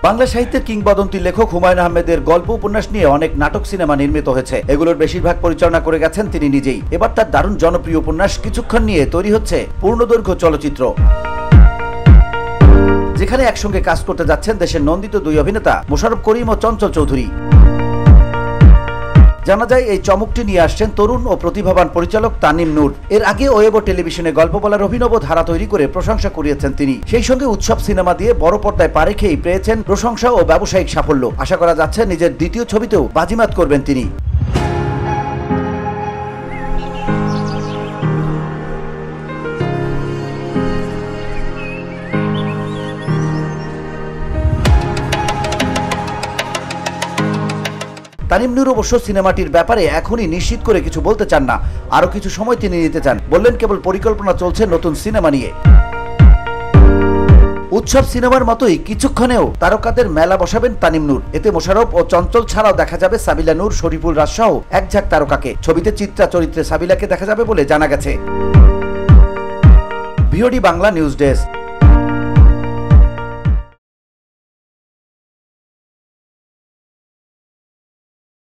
বাংলা সাহিত্যের কিংবদন্তি লেখক হুমায়ুন আহমেদের গল্প উপন্যাস নিয়ে অনেক নাটক সিনেমা নির্মিত হয়েছে। এগুলোর বেশিরভাগ পরিচালনা করে গেছেন তিনি নিজেই। এবার তার দারুণ জনপ্রিয় উপন্যাস কিছুক্ষণ নিয়ে তৈরি হচ্ছে পূর্ণদৈর্ঘ্য চলচ্চিত্র, যেখানে একসঙ্গে কাজ করতে যাচ্ছেন দেশের নন্দিত দুই অভিনেতা মোশাররফ করিম ও চঞ্চল চৌধুরী। জানা যায় এই চমকটি নিয়ে আসছেন তরুণ ও প্রতিভাবান পরিচালক তানিম নূর। এর আগে ওয়েবো টেলিভিশনে গল্প বলার অভিনব ধারা তৈরি করে প্রশংসা কুড়িয়েছেন তিনি। সেই সঙ্গে উৎসব সিনেমা দিয়ে বড় পর্দায় পা রেখেই পেয়েছেন প্রশংসা ও ব্যবসায়িক সাফল্য। আশা করা যাচ্ছে নিজের দ্বিতীয় ছবিতেও বাজিমাত করবেন তিনি। তানিম নূর অবশ্য সিনেমাটির ব্যাপারে এখনই নিশ্চিত করে কিছু বলতে চান না, আরো কিছু সময় তিনি নিতে চান। বললেন কেবল পরিকল্পনা চলছে নতুন সিনেমা নিয়ে। উৎসব সিনেমার মতোই কিছুক্ষণেও তারকাদের মেলা বসাবেন তানিম নূর। এতে মোশাররফ ও চঞ্চল ছাড়াও দেখা যাবে সাবিলা নূর, শরীফুল রাজ সহ একঝাঁক তারকাকে। ছবিতে চিত্রা চরিত্রে সাবিলাকে দেখা যাবে বলে জানা গেছে। VOD Bangla news desk.